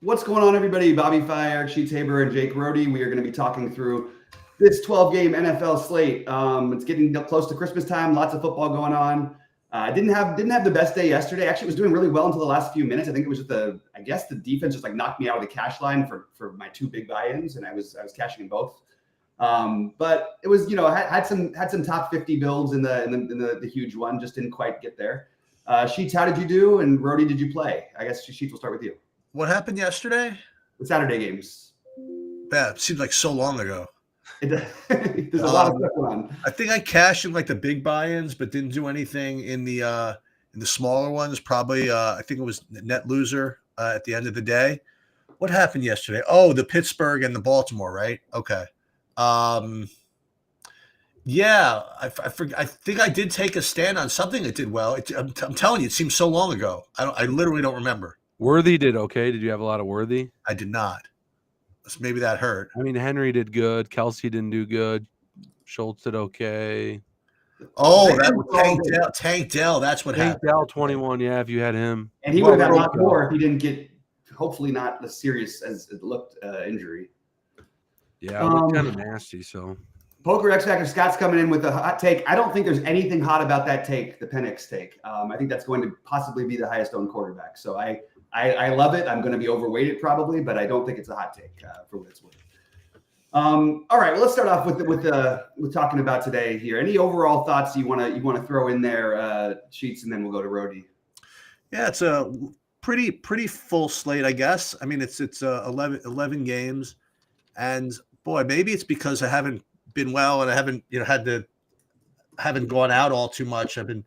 What's going on, everybody? Bobby Fire, Sheets Haber, and Jake Rohde. We are going to be talking through this 12-game NFL slate. It's getting close to Christmas time. Lots of football going on. Didn't have the best day yesterday. Actually, was doing really well until the last few minutes. I think it was just the defense just like knocked me out of the cash line for my two big buy-ins, and I was cashing in both. But it was, had some top 50 builds in the huge one. Just didn't quite get there. Sheets, how did you do? And Rohde, did you play? I guess Sheets, will start with you. What happened yesterday? The Saturday games. Yeah, it seems like so long ago. There's a lot of stuff going on. I think I cashed in like the big buy-ins, but didn't do anything in the smaller ones. Probably, I think it was net loser at the end of the day. What happened yesterday? Oh, the Pittsburgh and the Baltimore, right? Okay. Yeah, I think I did take a stand on something that did well. I'm telling you, it seems so long ago. I literally don't remember. Worthy did okay. Did you have a lot of Worthy? I did not. So maybe that hurt. I mean, Henry did good. Kelsey didn't do good. Schultz did okay. Oh, that was Tank Dell. That's what happened. Tank Dell 21. Yeah, if you had him, and he would have had a lot more if he didn't get, hopefully not as serious as it looked, injury. Yeah, it looked kind of nasty. So Poker X Factor Scott's coming in with a hot take. I don't think there's anything hot about that take, the Penix take. I think that's going to possibly be the highest owned quarterback. So I love it. I'm going to be overweighted probably, but I don't think it's a hot take for what it's worth. All right, well, let's start off with talking about today here. Any overall thoughts you want to throw in there, Sheets, and then we'll go to Rohde. Yeah, it's a pretty full slate, I guess. I mean, it's 11 games, and boy, maybe it's because I haven't been well and I haven't haven't gone out all too much. I've been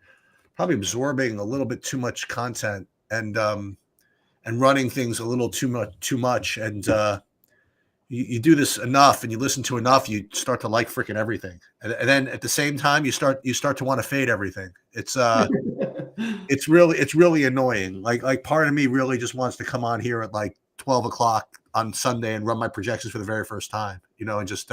probably absorbing a little bit too much content and running things a little too much. And you do this enough and you listen to enough, you start to like freaking everything. And then at the same time, you start to want to fade everything. It's it's really annoying. Like part of me really just wants to come on here at like 12 o'clock on Sunday and run my projections for the very first time, and just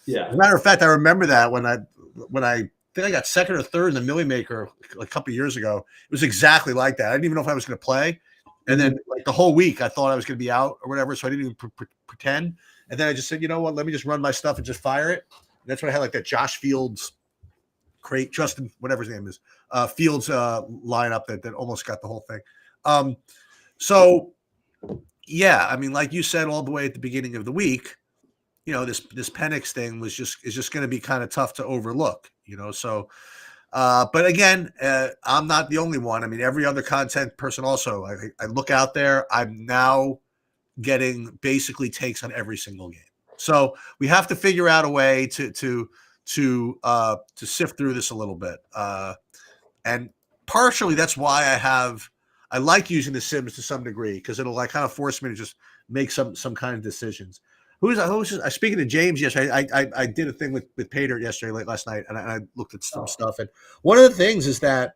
yeah. As a matter of fact, I remember that when I think I got second or third in the Millie Maker a couple of years ago, it was exactly like that. I didn't even know if I was going to play. And then like the whole week I thought I was going to be out or whatever. So I didn't even pretend. And then I just said, you know what, let me just run my stuff and just fire it. And that's when I had like that Josh Fields Justin, whatever his name is, Fields lineup that almost got the whole thing. So yeah, I mean, like you said, all the way at the beginning of the week, this Penix thing is just going to be kind of tough to overlook, So, but again, I'm not the only one. I mean, every other content person also. I look out there. I'm now getting basically takes on every single game. So we have to figure out a way to sift through this a little bit. And partially that's why I like using the Sims to some degree because it'll like kind of force me to just make some kind of decisions. Speaking to James yesterday, I did a thing with Pater yesterday late last night, and I looked at some stuff. And one of the things is that,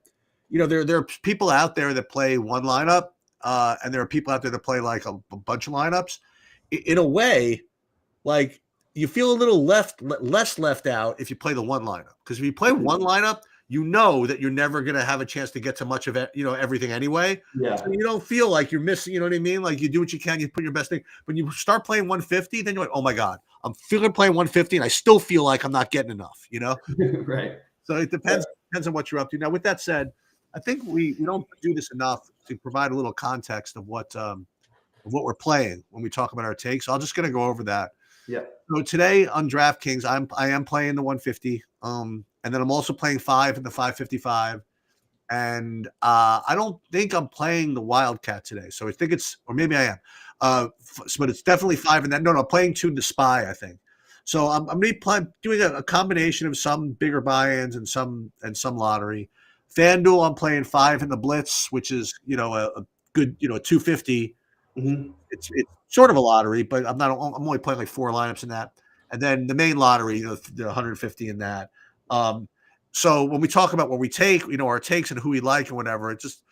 there are people out there that play one lineup, and there are people out there that play like a bunch of lineups. In a way, like you feel a little less left out if you play the one lineup. Because if you play one lineup, you know that you're never going to have a chance to get to much of it, everything anyway. Yeah. So you don't feel like you're missing, you know what I mean? Like you do what you can, you put your best thing. When you start playing 150, then you're like, oh my God, I'm feeling playing 150 and I still feel like I'm not getting enough, Right. So it depends on what you're up to. Now, with that said, I think we don't do this enough to provide a little context of what we're playing when we talk about our takes. So I'm just going to go over that. Yeah. So today on DraftKings, I am playing the 150. And then I'm also playing 5 in the 555. And I don't think I'm playing the Wildcat today. So I think or maybe I am. But it's definitely 5 in that. No, I'm playing 2 in the Spy, I think. So I'm going to be doing a combination of some bigger buy-ins and some lottery. FanDuel, I'm playing 5 in the Blitz, which is, a good, 250. Mm-hmm. It's sort of a lottery, but I'm only playing like 4 lineups in that. And then the main lottery, the 150 in that. So when we talk about what we take, our takes and who we like and whatever, it's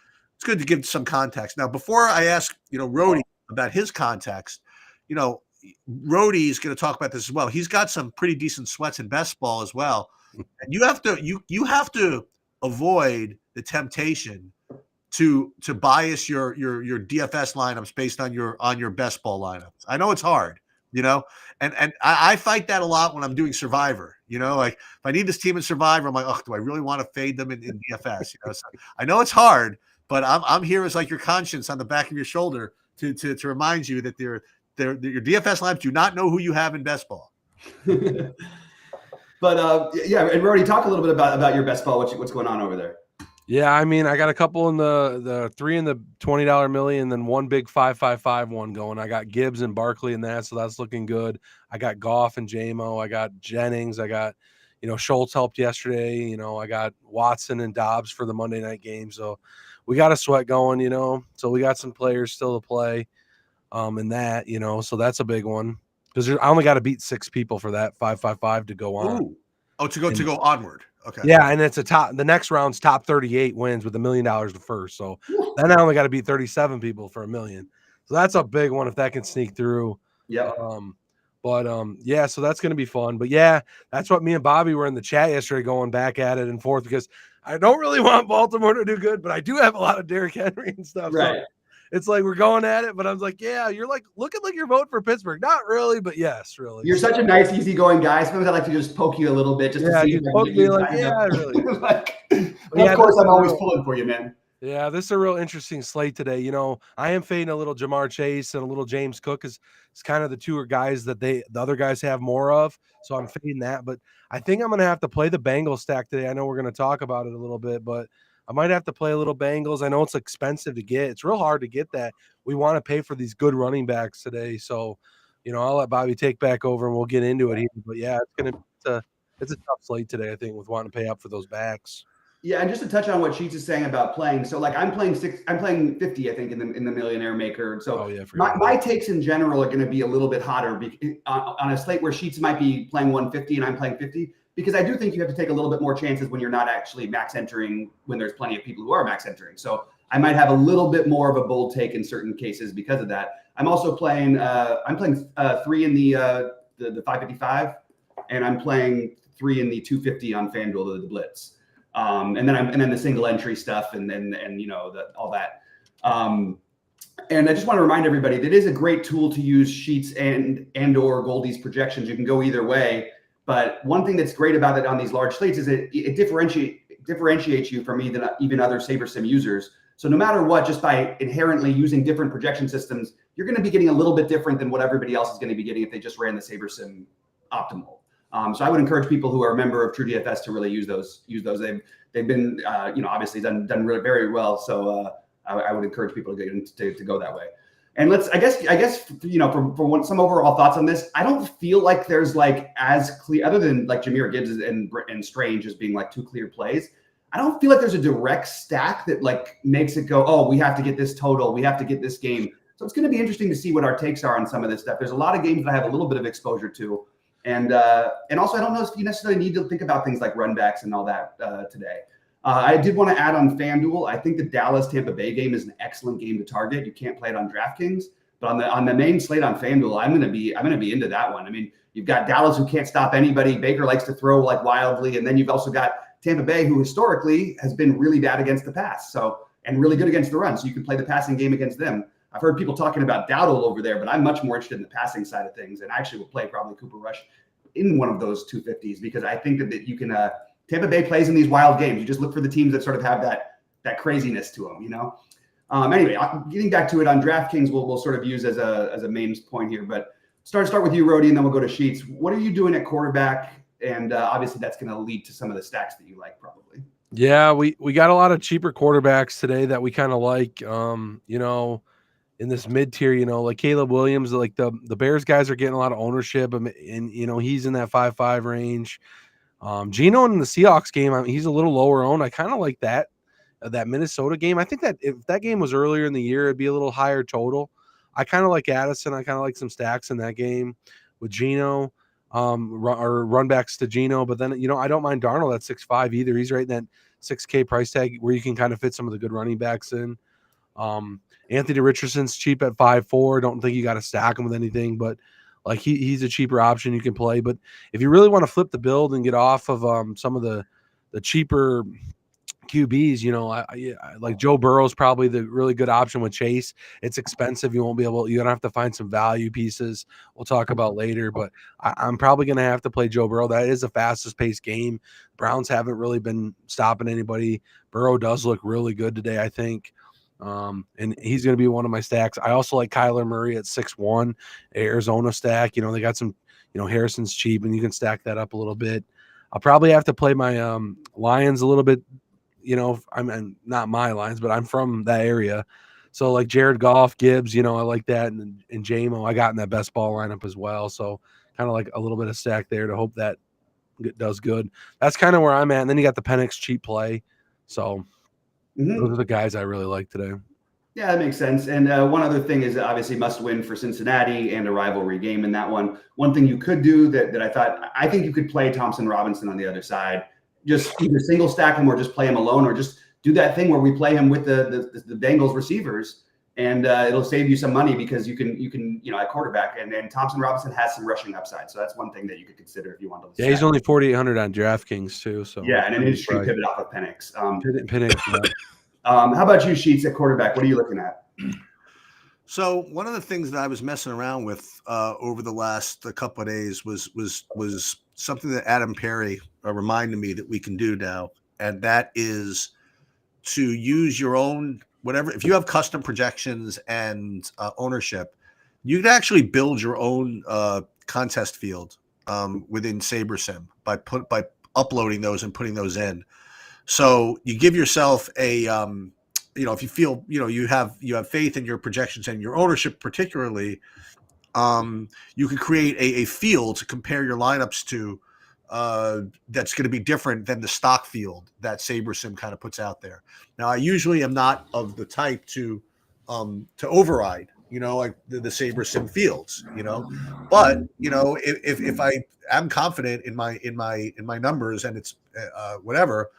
good to give some context. Now, before I ask, Rohde about his context, Rohde is going to talk about this as well. He's got some pretty decent sweats in best ball as well. And you have to avoid the temptation to bias your DFS lineups based on your best ball lineups. I know it's hard, and I fight that a lot when I'm doing Survivor. Like if I need this team in Survivor, I'm like, oh, do I really want to fade them in DFS? So I know it's hard, but I'm here as like your conscience on the back of your shoulder to remind you that your DFS lineups do not know who you have in best ball. But yeah, and Rody, talk a little bit about your best ball. What's going on over there? Yeah, I mean, I got a couple in the 3 in the $20 million, and then one big 5-5-5 one going. I got Gibbs and Barkley in that, so that's looking good. I got Goff and JMO. I got Jennings. I got, Schultz helped yesterday. I got Watson and Dobbs for the Monday night game. So we got a sweat going, So we got some players still to play in that, So that's a big one because I only got to beat 6 people for that 5-5-5 to go on. Ooh. Oh, to go onward. Okay. Yeah, and it's the next round's top 38 wins with $1 million the first. So then I only got to beat 37 people for $1 million. So that's a big one if that can sneak through. Yeah. Yeah, so that's going to be fun. But yeah, that's what me and Bobby were in the chat yesterday going back at it and forth because I don't really want Baltimore to do good, but I do have a lot of Derrick Henry and stuff. Right. So it's like we're going at it, but I was like, yeah, you're like looking like you're voting for Pittsburgh. Not really, but yes, really. You're such a nice, easygoing guy. Sometimes I like to just poke you a little bit just to see. You poke me like, yeah, really. Of course, I'm always pulling for you, man. Yeah, this is a real interesting slate today. I am fading a little Jamar Chase and a little James Cook is kind of the two guys that the other guys have more of. So I'm fading that. But I think I'm going to have to play the Bengals stack today. I know we're going to talk about it a little bit, but I might have to play a little Bengals. I know it's expensive to get. It's real hard to get that. We want to pay for these good running backs today. So, I'll let Bobby take back over and we'll get into it here. But yeah, it's a tough slate today, I think, with wanting to pay up for those backs. Yeah, and just to touch on what Sheets is saying about playing. So like I'm playing 50, I think, in the Millionaire Maker. So my takes in general are going to be a little bit hotter on a slate where Sheets might be playing 150 and I'm playing 50. Because I do think you have to take a little bit more chances when you're not actually max entering when there's plenty of people who are max entering. So I might have a little bit more of a bold take in certain cases because of that. I'm also playing 3 in the 555, and I'm playing 3 in the 250 on FanDuel, the Blitz. And then the single entry stuff and all that. And I just want to remind everybody that it is a great tool to use Sheets and or Goldie's projections. You can go either way. But one thing that's great about it on these large slates is it differentiates you from even other SaberSim users. So no matter what, just by inherently using different projection systems, you're going to be getting a little bit different than what everybody else is going to be getting if they just ran the SaberSim optimal. So I would encourage people who are a member of TrueDFS to really use those. They've been obviously done really very well. So I would encourage people to go that way. And I guess for some overall thoughts on this, I don't feel like there's like as clear, other than like Jahmyr Gibbs and Strange as being like 2 clear plays. I don't feel like there's a direct stack that like makes it go, oh, we have to get this total, we have to get this game. So it's going to be interesting to see what our takes are on some of this stuff. There's a lot of games that I have a little bit of exposure to, and also I don't know if you necessarily need to think about things like run backs and all that today. I did want to add on FanDuel. I think the Dallas-Tampa Bay game is an excellent game to target. You can't play it on DraftKings, but on the main slate on FanDuel, I'm gonna be into that one. I mean, you've got Dallas who can't stop anybody. Baker likes to throw like wildly, and then you've also got Tampa Bay, who historically has been really bad against the pass, and really good against the run. So you can play the passing game against them. I've heard people talking about Dowdle over there, but I'm much more interested in the passing side of things, and I actually will play probably Cooper Rush in one of those 250s because I think that you can. Tampa Bay plays in these wild games. You just look for the teams that sort of have that craziness to them, Anyway, getting back to it on DraftKings, we'll sort of use as a main point here. But start with you, Rody, and then we'll go to Sheets. What are you doing at quarterback? And obviously, that's going to lead to some of the stacks that you like, probably. Yeah, we got a lot of cheaper quarterbacks today that we kind of like. In this mid tier, like Caleb Williams, like the Bears guys are getting a lot of ownership, and he's in that 5.5 range. Geno in the Seahawks game, he's a little lower owned. I kind of like that Minnesota game. I think that if that game was earlier in the year, it'd be a little higher total. I kind of like Addison. I kind of like some stacks in that game with Geno, or run backs to Geno. But then, I don't mind Darnold at 6.5 either. He's right in that 6K price tag where you can kind of fit some of the good running backs in. Anthony Richardson's cheap at 5.4. Don't think you got to stack him with anything, but like he's a cheaper option you can play. But if you really want to flip the build and get off of some of the cheaper QBs, like Joe Burrow is probably the really good option with Chase. It's expensive. You're gonna have to find some value pieces we'll talk about later, but I'm probably gonna have to play Joe Burrow. That is the fastest paced game. Browns haven't really been stopping anybody. Burrow does look really good today, I think. And he's gonna be one of my stacks. I also like Kyler Murray at 6-1, Arizona stack. They got some, Harrison's cheap and you can stack that up a little bit. I'll probably have to play my Lions a little bit. I'm not my lines, but I'm from that area. So like Jared Goff, Gibbs, I like that. And JMO, I got in that best ball lineup as well. So kind of like a little bit of stack there to hope that does good. That's kind of where I'm at. And then you got the Penix cheap play. So those are the guys I really like today. Yeah, that makes sense. And one other thing is obviously must win for Cincinnati and a rivalry game in that one. One thing you could do that I think you could play Thompson Robinson on the other side. Just either single stack him or just play him alone, or just do that thing where we play him with the Bengals receivers, and it'll save you some money because you can at quarterback, and Thompson Robinson has some rushing upside, so that's one thing that you could consider if you want to. Yeah, he's only 4,800 on DraftKings too. So yeah, and an interesting pivot off of Penix. Penix. Yeah. How about you, Sheets, at quarterback? What are you looking at? So one of the things that I was messing around with over the last couple of days was something that Adam Perry reminded me that we can do now, and that is to use your own whatever. If you have custom projections and ownership, you can actually build your own contest field within SaberSim by uploading those and putting those in. So you give yourself a if you feel you have faith in your projections and your ownership particularly, you can create a field to compare your lineups to that's going to be different than the stock field that SaberSim kind of puts out there. Now, I usually am not of the type to override, like the SaberSim fields, but if I am confident in my numbers and it's whatever,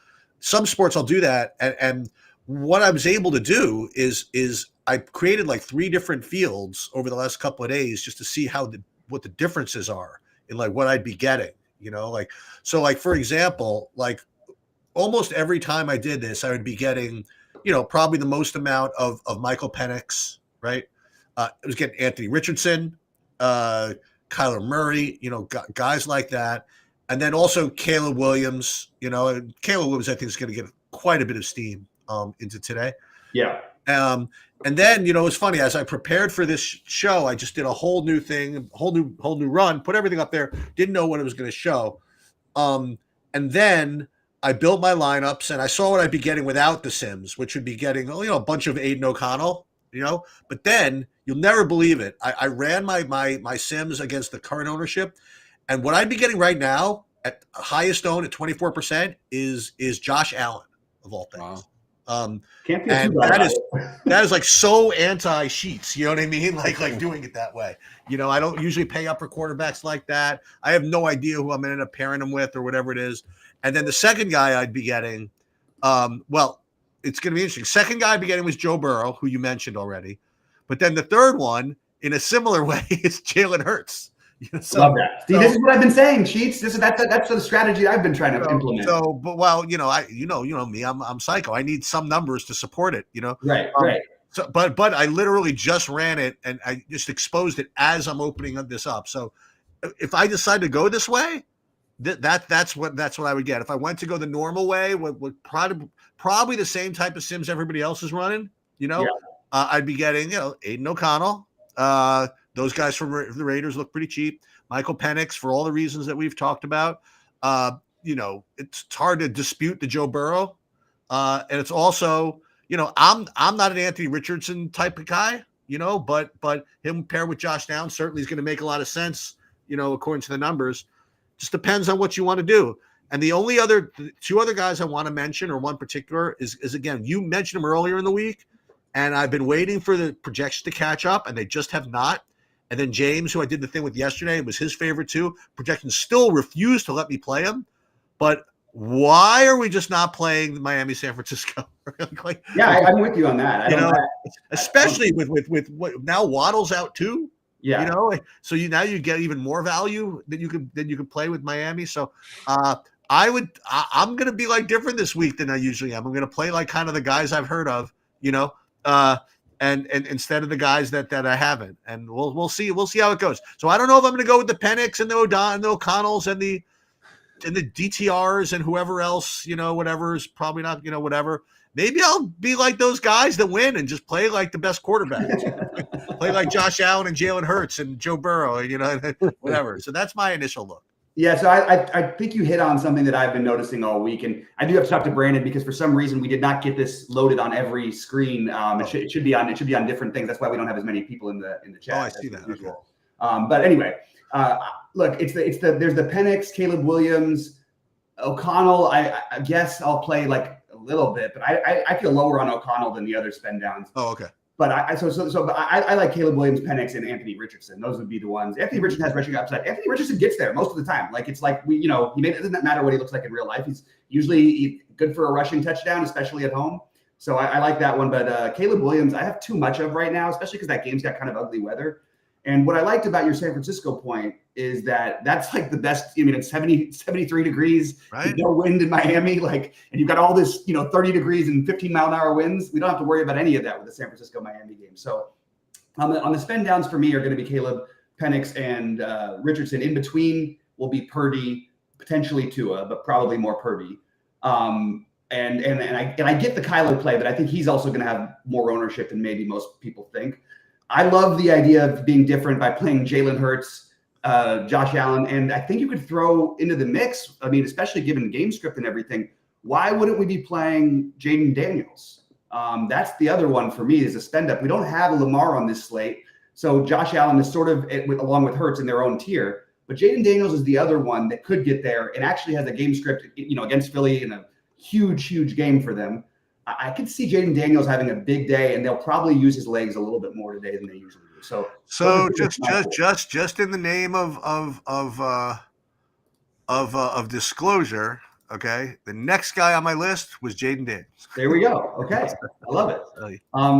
some sports I'll do that. And what I was able to do is I created like 3 different fields over the last couple of days just to see what the differences are in like what I'd be getting, so like, for example, like almost every time I did this, I would be getting, probably the most amount of Michael Penix, right? I was getting Anthony Richardson, Kyler Murray, guys like that. And then also Caleb Williams, and Caleb Williams, I think, is going to get quite a bit of steam into today. Yeah. And then, it's funny, as I prepared for this show, I just did a whole new thing, whole new run, put everything up there, didn't know what it was going to show. And then I built my lineups and I saw what I'd be getting without the Sims, which would be getting, a bunch of Aiden O'Connell, but then you'll never believe it. I ran my Sims against the current ownership. And what I'd be getting right now at highest owned at 24% is Josh Allen of all things. Wow. Can't feel and too bad that is like so anti-Sheets, you know what I mean? Like doing it that way. I don't usually pay up for quarterbacks like that. I have no idea who I'm going to end up pairing them with or whatever it is. And then the second guy I'd be getting, it's going to be interesting. Second guy I'd be getting was Joe Burrow, who you mentioned already. But then the third one, in a similar way, is Jalen Hurts. Love that. See, this is what I've been saying, Sheets. That's the strategy I've been trying to implement. So, but well, me, I'm psycho. I need some numbers to support it. Right. So, but I literally just ran it and I just exposed it as I'm opening this up. So, if I decide to go this way, that's what I would get. If I went to go the normal way, would probably the same type of Sims everybody else is running. I'd be getting Aiden O'Connell. Those guys from the Raiders look pretty cheap. Michael Penix, for all the reasons that we've talked about. It's hard to dispute the Joe Burrow. And it's also, I'm not an Anthony Richardson type of guy, but him paired with Josh Downs certainly is going to make a lot of sense, according to the numbers. Just depends on what you want to do. And the two other guys I want to mention, or one particular, is again, you mentioned them earlier in the week, and I've been waiting for the projections to catch up, and they just have not. And then James, who I did the thing with yesterday, was his favorite too. Projections still refuse to let me play him. But why are we just not playing Miami, San Francisco? I'm with you on that. Especially with what now Waddle's out too. Yeah. So now you get even more value that you can play with Miami. So I'm going to be like different this week than I usually am. I'm going to play like kind of the guys I've heard of, and instead of the guys that I haven't, and we'll see how it goes. So I don't know if I'm going to go with the Penix and the O'Connells and the DTRs and whoever else, whatever is probably not, whatever. Maybe I'll be like those guys that win and just play like the best quarterbacks. Play like Josh Allen and Jalen Hurts and Joe Burrow, whatever. So that's my initial look. Yeah, so I think you hit on something that I've been noticing all week, and I do have to talk to Brandon because for some reason we did not get this loaded on every screen. It should be on different things. That's why we don't have as many people in the chat. Oh, I see that. Okay. But anyway, look, there's the Penix, Caleb Williams, O'Connell. I guess I'll play like a little bit, but I feel lower on O'Connell than the other spend downs. Oh, okay. But I like Caleb Williams, Penix, and Anthony Richardson. Those would be the ones. Anthony Richardson has rushing upside. Anthony Richardson gets there most of the time. Like it's like it doesn't matter what he looks like in real life. He's usually good for a rushing touchdown, especially at home. So I like that one. But Caleb Williams, I have too much of right now, especially because that game's got kind of ugly weather. And what I liked about your San Francisco point is that's like the best. I mean, it's 73 degrees, right? No wind in Miami, and you've got all this, 30 degrees and 15-mile-an-hour winds. We don't have to worry about any of that with the San Francisco-Miami game. So on the spend downs for me are going to be Caleb, Penix, and Richardson. In between will be Purdy, potentially Tua, but probably more Purdy. And I get the Kyler play, but I think he's also going to have more ownership than maybe most people think. I love the idea of being different by playing Jalen Hurts, Josh Allen, and I think you could throw into the mix. I mean, especially given game script and everything, why wouldn't we be playing Jaden Daniels? That's the other one for me is a spend up. We don't have a Lamar on this slate, so Josh Allen is sort of along with Hurts in their own tier. But Jaden Daniels is the other one that could get there and actually has a game script, against Philly in a huge game for them. I could see Jaden Daniels having a big day, and they'll probably use his legs a little bit more today than they usually do. So just in the name of disclosure, okay. The next guy on my list was Jaden Daniels. There we go. Okay, I love it.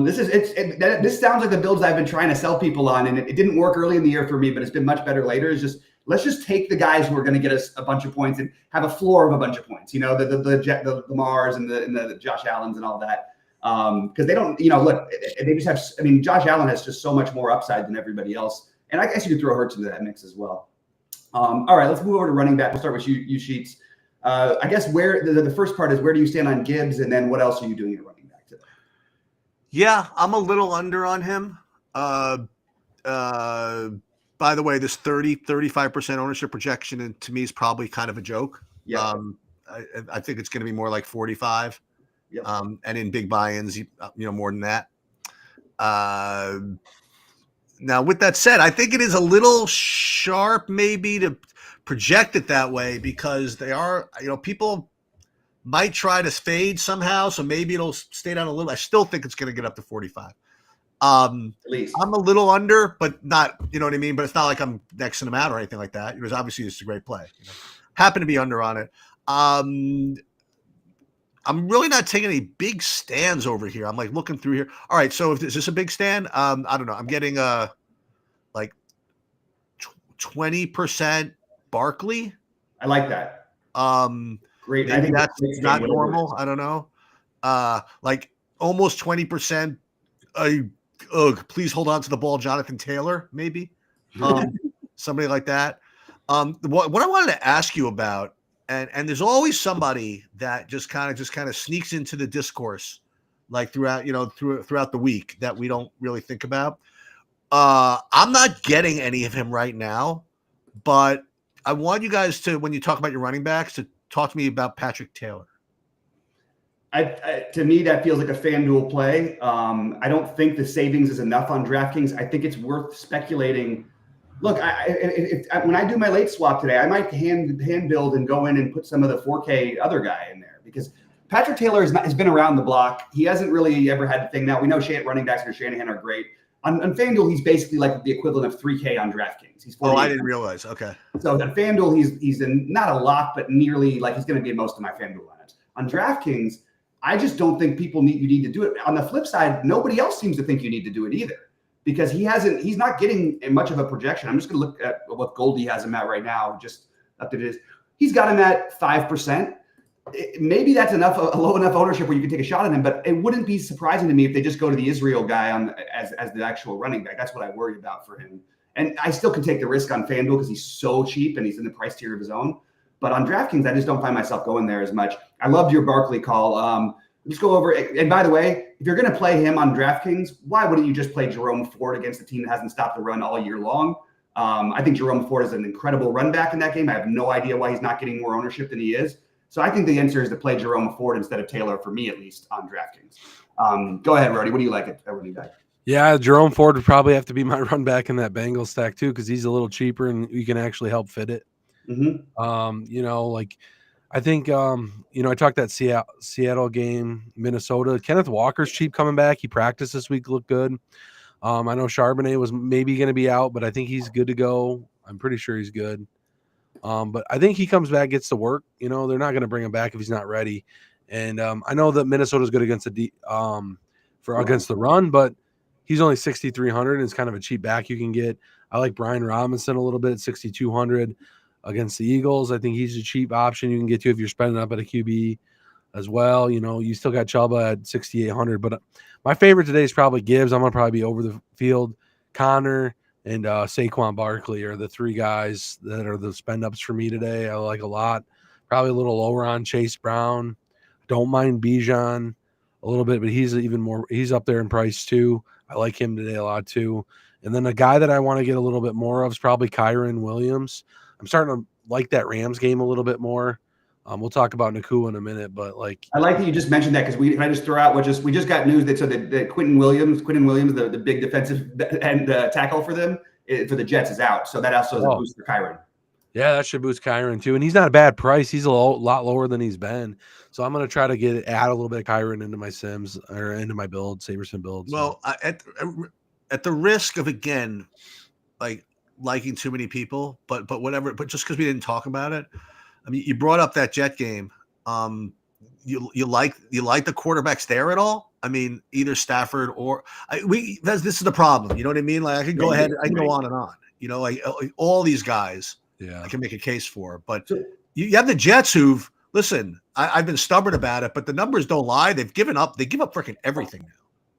This sounds like the builds I've been trying to sell people on, and it didn't work early in the year for me, but it's been much better later. Let's just take the guys who are going to get us a bunch of points and have a floor of a bunch of points. The Lamars and the Josh Allens and all that. Because they don't, look, they just have. I mean, Josh Allen has just so much more upside than everybody else, and I guess you could throw Hurts into that mix as well. All right, let's move over to running back. We'll start with you Sheets. I guess where the first part is where do you stand on Gibbs, and then what else are you doing at running back today? Yeah, I'm a little under on him. By the way, this 35% ownership projection, and to me, is probably kind of a joke. Yeah. I think it's going to be more like 45. Yep. And in big buy-ins, more than that. Now, with that said, I think it is a little sharp maybe to project it that way because they are, people might try to fade somehow, so maybe it'll stay down a little. I still think it's going to get up to 45. At least I'm a little under, but not, you know what I mean? But it's not like I'm Xing them out or anything like that. Because obviously it's a great play. Happen to be under on it. I'm really not taking any big stands over here. I'm like looking through here. All right, so is this a big stand? I don't know. I'm getting like 20% Barkley. I like that. Great. I think that's not normal. I don't know. Like almost 20%. Please hold on to the ball, Jonathan Taylor, maybe. Somebody like that. What I wanted to ask you about. And there's always somebody that just kind of sneaks into the discourse, like throughout the week that we don't really think about. I'm not getting any of him right now, but I want you guys to, when you talk about your running backs, to talk to me about Patrick Taylor. To me, that feels like a FanDuel play. I don't think the savings is enough on DraftKings. I think it's worth speculating. Look, when I do my late swap today, I might hand build and go in and put some of the 4K other guy in there because Patrick Taylor has been around the block. He hasn't really ever had a thing. Now we know running backs under Shanahan are great. On FanDuel, he's basically like the equivalent of 3K on DraftKings. He's I didn't realize. Okay. So on FanDuel, he's in not a lock, but nearly like he's going to be in most of my FanDuel lineups. On DraftKings, I just don't think you need to do it. On the flip side, nobody else seems to think you need to do it either. Because he's not getting much of a projection. I'm just going to look at what Goldie has him at right now, just up to this. He's got him at 5%. Maybe that's enough, a low enough ownership where you can take a shot at him, but it wouldn't be surprising to me if they just go to the Israel guy as the actual running back. That's what I worry about for him. And I still can take the risk on FanDuel because he's so cheap and he's in the price tier of his own. But on DraftKings, I just don't find myself going there as much. I loved your Barkley call. Just go over it. And by the way, if you're going to play him on DraftKings, why wouldn't you just play Jerome Ford against a team that hasn't stopped the run all year long? I think Jerome Ford is an incredible run back in that game. I have no idea why he's not getting more ownership than he is. So I think the answer is to play Jerome Ford instead of Taylor, for me at least, on DraftKings. Go ahead, Roddy. What do you like at running back? Yeah, Jerome Ford would probably have to be my run back in that Bengals stack too, because he's a little cheaper and you can actually help fit it. I think I talked that Seattle game, Minnesota. Kenneth Walker's cheap coming back. He practiced this week, looked good. I know Charbonnet was maybe going to be out, but I think he's good to go. I'm pretty sure he's good. But I think he comes back, gets to work. They're not going to bring him back if he's not ready. And I know that Minnesota's good against against the run, but he's only 6,300 and it's kind of a cheap back you can get. I like Brian Robinson a little bit at 6,200 against the Eagles. I think he's a cheap option you can get to if you're spending up at a QB as well. You still got Chuba at 6,800, but my favorite today is probably Gibbs. I'm going to probably be over the field. Connor and Saquon Barkley are the three guys that are the spend ups for me today. I like a lot. Probably a little lower on Chase Brown. Don't mind Bijan a little bit, but he's up there in price too. I like him today a lot too. And then a guy that I want to get a little bit more of is probably Kyron Williams. I'm starting to like that Rams game a little bit more. We'll talk about Nakua in a minute, but I like that you just mentioned that because I just throw out we just got news that that Quentin Williams, the big defensive and tackle for them for the Jets is out. So that also is a boost for Kyron. Yeah, that should boost Kyron too. And he's not a bad price. He's a lot lower than he's been. So I'm going to try to add a little bit of Kyron into my Sims or into my build, Saberson build. Well, at the risk of, again, liking too many people, but whatever, but just because we didn't talk about it, I mean, you brought up that Jet game. You like the quarterbacks there at all? I mean, either Stafford or this is the problem. You know what I mean? Like I could go ahead, I can go on and on. Like all these guys, I can make a case for. But you have the Jets who've listen. I've been stubborn about it, but the numbers don't lie. They've given up. They give up freaking everything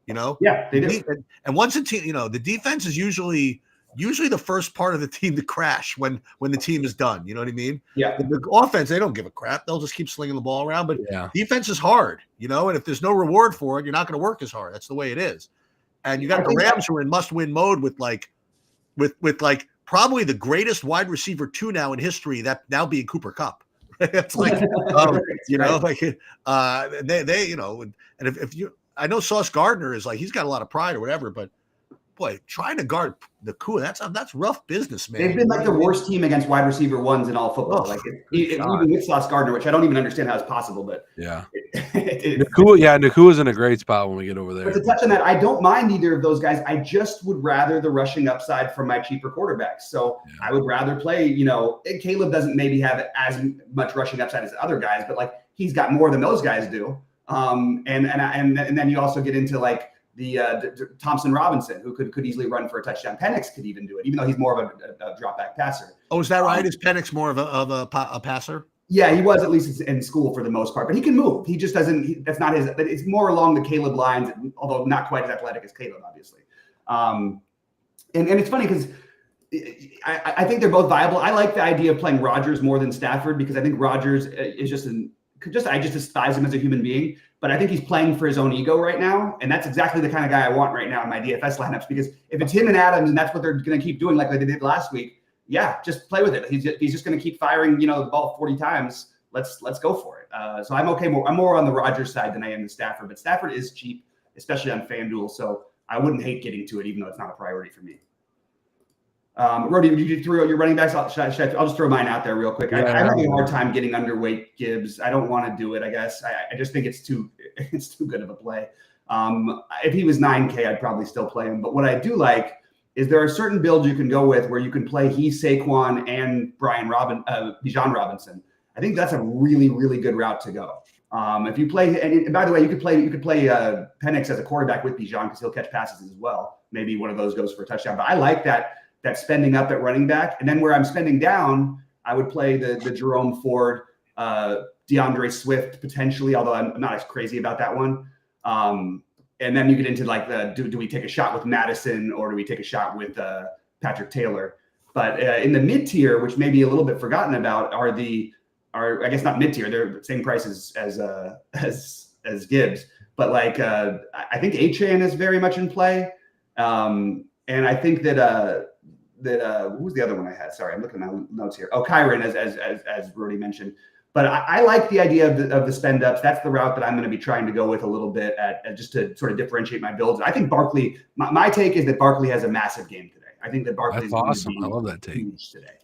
now. Yeah, they do. And once a team, the defense is usually the first part of the team to crash when the team is done. You know what I mean? Yeah. The offense, they don't give a crap. They'll just keep slinging the ball around. But defense is hard, and if there's no reward for it, you're not going to work as hard. That's the way it is. And you got the Rams who are in must-win mode with probably the greatest wide receiver 2 now in history, that now being Cooper Kupp. It's like, and if you, I know Sauce Gardner is he's got a lot of pride or whatever, but boy, trying to guard Nakua, that's rough business, man. They've been the worst team against wide receiver ones in all football. Even with Sauce Gardner, which I don't even understand how it's possible, but Nakua's in a great spot when we get over there. But to touch on that, I don't mind either of those guys. I just would rather the rushing upside from my cheaper quarterbacks. So I would rather play, Caleb doesn't maybe have as much rushing upside as other guys, but he's got more than those guys do. And then you also get into the Thompson Robinson, who could easily run for a touchdown. Penix could even do it, even though he's more of a drop back passer. Oh, is that right? Is Penix more of a passer? Yeah, he was at least in school for the most part, but he can move. He just doesn't. That's not his. It's more along the Caleb lines, although not quite as athletic as Caleb, obviously. And it's funny because I think they're both viable. I like the idea of playing Rodgers more than Stafford because I think Rodgers is I just despise him as a human being. But I think he's playing for his own ego right now. And that's exactly the kind of guy I want right now in my DFS lineups. Because if it's him and Adams and that's what they're going to keep doing like they did last week, just play with it. He's just going to keep firing, the ball 40 times. Let's go for it. So I'm okay. I'm more on the Rodgers side than I am the Stafford. But Stafford is cheap, especially on FanDuel. So I wouldn't hate getting to it, even though it's not a priority for me. Rody, did you throw your running backs? I'll just throw mine out there real quick. I'm having a hard time getting underweight Gibbs. I don't want to do it, I guess. I just think it's too good of a play. If he was 9K, I'd probably still play him. But what I do like is there are certain builds you can go with where you can play Saquon and Bijan Robinson. I think that's a really, really good route to go. If you play, and by the way, you could play Penix as a quarterback with Bijan because he'll catch passes as well. Maybe one of those goes for a touchdown. But I like that spending up at running back. And then where I'm spending down, I would play the Jerome Ford, DeAndre Swift potentially, although I'm not as crazy about that one. And then you get into like do we take a shot with Madison or do we take a shot with Patrick Taylor? But in the mid tier, which may be a little bit forgotten about, are I guess not mid tier. They're the same prices as Gibbs, but like I think Achane is very much in play, and I think that who was the other one I had? Sorry, I'm looking at my notes here. Oh, Kyron, as Brody mentioned. But I like the idea of the spend ups. That's the route that I'm going to be trying to go with a little bit at just to sort of differentiate my builds. I think Barkley. My take is that Barkley has a massive game today. I think that Barkley is awesome. Going to be I love that take huge today.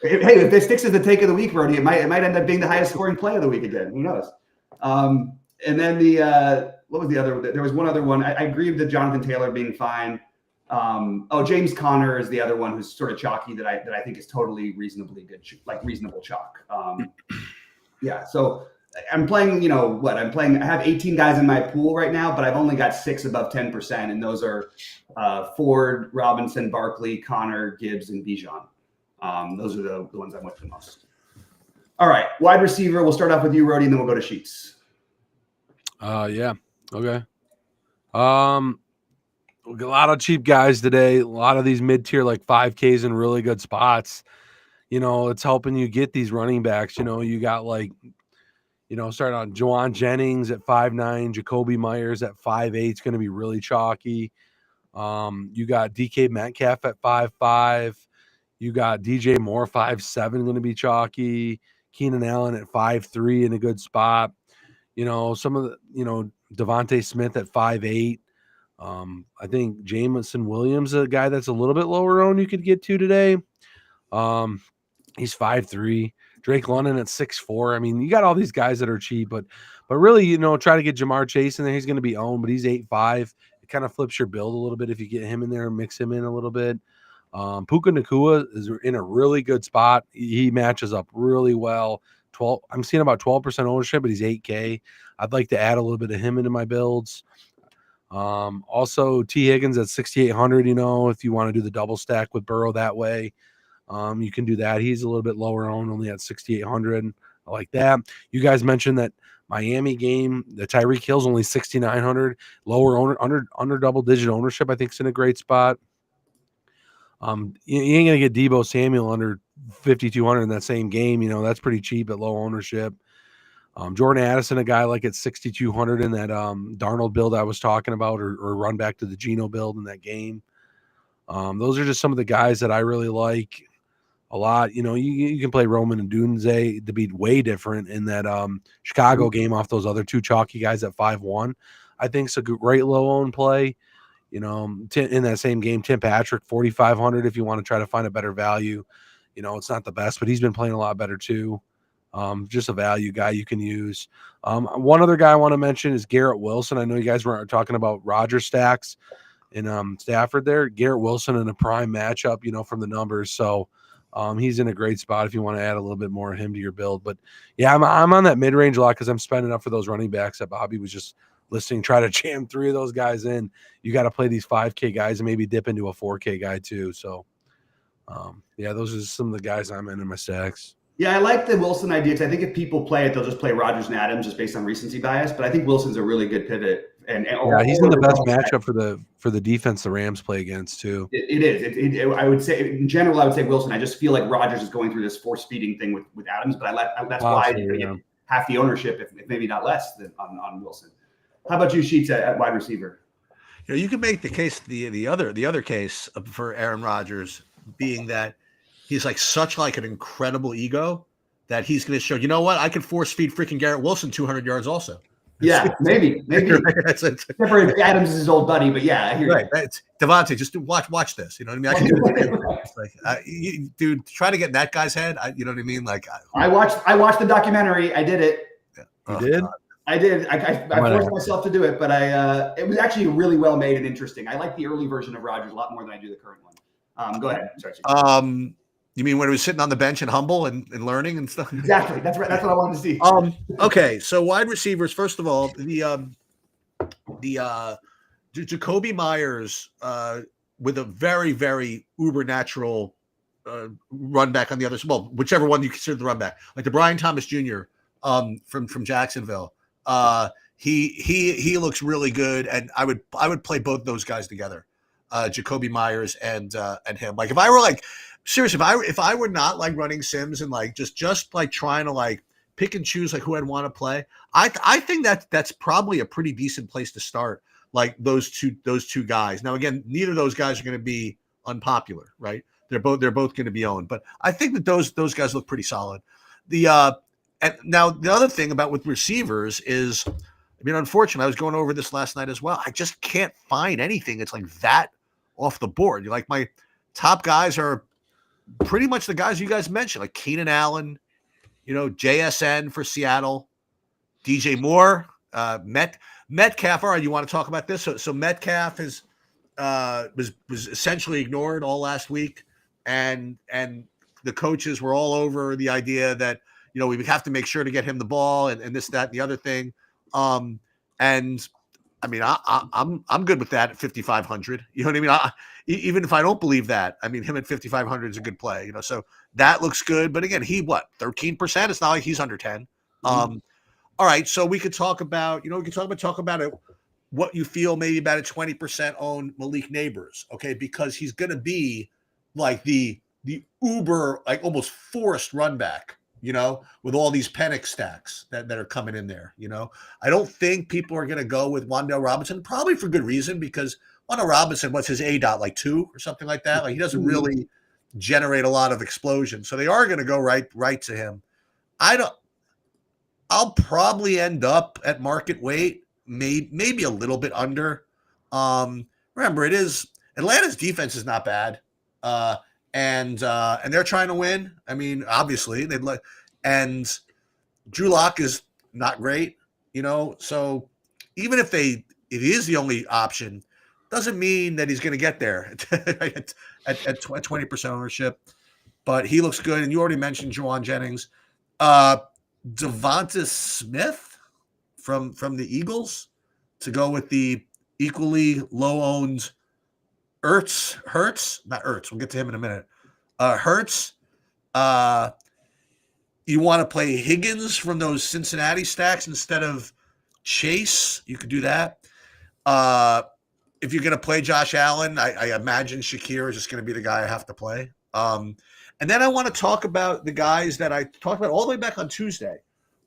Hey, if this sticks as the take of the week, Brody, it might end up being the highest scoring play of the week again. Who knows? And then what was the other? There was one other one. I agree with Jonathan Taylor being fine. James Conner is the other one who's sort of chalky that I think is totally reasonably good, like reasonable chalk. Yeah. So I'm playing, I have 18 guys in my pool right now, but I've only got 6 above 10%. And those are Ford, Robinson, Barkley, Connor, Gibbs, and Bijan. Those are the ones I'm with the most. All right. Wide receiver. We'll start off with you, Rody, and then we'll go to Sheets. Yeah. Okay. A lot of cheap guys today. A lot of these mid-tier, like 5Ks in really good spots. It's helping you get these running backs. You got starting on Juwan Jennings at 5'9", Jacoby Myers at 5'8", is going to be really chalky. You got DK Metcalf at 5'5". You got DJ Moore 5'7", going to be chalky. Keenan Allen at 5'3" in a good spot. Some of the, Devontae Smith at 5'8". I think Jameson Williams, a guy that's a little bit lower owned, you could get to today. He's 5'3". Drake London at 6'4". I mean, you got all these guys that are cheap, but really, try to get Jamar Chase in there. He's going to be owned, but he's 8'5". It kind of flips your build a little bit if you get him in there and mix him in a little bit. Puka Nacua is in a really good spot. He matches up really well. I'm seeing about 12% ownership, but he's 8K. I'd like to add a little bit of him into my builds. Also T Higgins at 6,800, if you want to do the double stack with Burrow that way, you can do that. He's a little bit lower owned, only at 6,800. I like that. You guys mentioned that Miami game, the Tyreek Hill's only 6,900, lower owner, under double digit ownership. I think it's in a great spot. You ain't gonna get Deebo Samuel under 5,200 in that same game. That's pretty cheap at low ownership. Jordan Addison, a guy like at 6,200 in that Darnold build I was talking about, or run back to the Geno build in that game. Those are just some of the guys that I really like a lot. You can play Roman and Dunze to be way different in that Chicago game off those other two chalky guys at 5'1". I think it's a great low owned play. In that same game, Tim Patrick, 4,500 if you want to try to find a better value. It's not the best, but he's been playing a lot better too. Just a value guy you can use. One other guy I want to mention is Garrett Wilson. I know you guys were talking about Roger stacks in Stafford there. Garrett Wilson in a prime matchup, from the numbers. So he's in a great spot if you want to add a little bit more of him to your build. But yeah, I'm on that mid-range a lot because I'm spending up for those running backs that Bobby was just listing. Try to jam 3 of those guys in. You got to play these 5K guys and maybe dip into a 4K guy too. So yeah, those are some of the guys I'm in my stacks. Yeah, I like the Wilson idea because I think if people play it, they'll just play Rodgers and Adams just based on recency bias. But I think Wilson's a really good pivot, and yeah, he's in the best matchup for the defense the Rams play against too. It is. I would say in general, I would say Wilson. I just feel like Rodgers is going through this force feeding thing with Adams, but that's why I get half the ownership, if maybe not less, than on Wilson. How about you, Sheets, at wide receiver? You can make the case the other case for Aaron Rodgers being that he's such an incredible ego that he's going to show, I can force feed freaking Garrett Wilson 200 yards also. Yeah, maybe. Except for Adams is his old buddy, but yeah, I hear you. It's Devontae, just watch this. You know what I mean? I can do it. Dude, try to get in that guy's head. You know what I mean? I watched the documentary. I did it. You did? God. I did. I forced myself to do it, but it was actually really well made and interesting. I like the early version of Rodgers a lot more than I do the current one. Go ahead. Sorry. You mean when he was sitting on the bench and humble and learning and stuff? Exactly. That's right. That's what I wanted to see. Okay. So wide receivers, first of all, the Jacoby Myers with a very, very uber natural run back on the other, well, whichever one you consider the run back, like the Brian Thomas Jr. From Jacksonville. He looks really good, and I would play both those guys together, Jacoby Myers and him. Like if I were like seriously, if I were not like running sims and like just like trying to like pick and choose like who I'd want to play, I think that's probably a pretty decent place to start. Like those two guys. Now again, neither of those guys are going to be unpopular, right? They're both going to be owned, but I think that those guys look pretty solid. And now the other thing about with receivers is, I mean, unfortunately, I was going over this last night as well. I just can't find anything. It's like that off the board. Like my top guys are pretty much the guys you guys mentioned, like Keenan Allen, JSN for Seattle, DJ Moore, Metcalf. All right, you want to talk about this? So Metcalf was essentially ignored all last week, and the coaches were all over the idea that we would have to make sure to get him the ball and this, that, and the other thing. And I mean, I'm good with that at 5,500. You know what I mean? Even if I don't believe that, I mean, him at 5,500 is a good play. So that looks good. But again, 13%? It's not like he's under 10. All right, so we could talk about, we could talk about it. What you feel maybe about a 20% owned Malik Neighbors, okay? Because he's going to be like the uber, like almost forced run back, with all these Penix stacks that are coming in there, I don't think people are going to go with Wan'Dale Robinson, probably for good reason, because Wan'Dale Robinson, what's his ADOT, like 2 or something like that? Like he doesn't really generate a lot of explosion. So they are going to go right to him. I'll probably end up at market weight, maybe a little bit under. Remember, Atlanta's defense is not bad. And they're trying to win. I mean, obviously and Drew Lock is not great, so even if it is the only option, doesn't mean that he's going to get there at 20% ownership, but he looks good. And you already mentioned Juwan Jennings, Devonta Smith from the Eagles to go with the equally low owned Hurts, not Ertz. We'll get to him in a minute. Hurts. You want to play Higgins from those Cincinnati stacks instead of Chase? You could do that. If you're going to play Josh Allen, I imagine Shakir is just going to be the guy I have to play. And then I want to talk about the guys that I talked about all the way back on Tuesday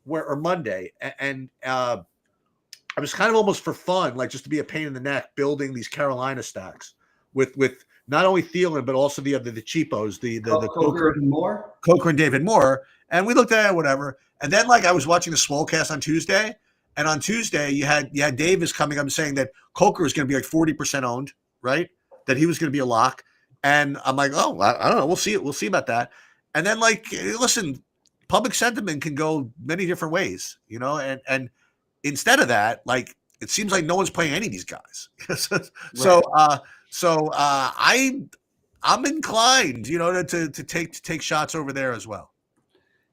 or Monday. And I was kind of almost for fun, like just to be a pain in the neck, building these Carolina stacks with not only Thielen, but also the cheapos, the Coker and David Moore. And we looked at it, whatever. And then like I was watching the Swolecast on Tuesday. And on Tuesday, you had Davis coming up and saying that Coker was going to be like 40% owned, right? That he was going to be a lock. And I'm like, oh, I don't know. We'll see. We'll see about that. And then like, listen, public sentiment can go many different ways, and instead of that, like, it seems like no one's playing any of these guys. So I'm inclined, to take shots over there as well.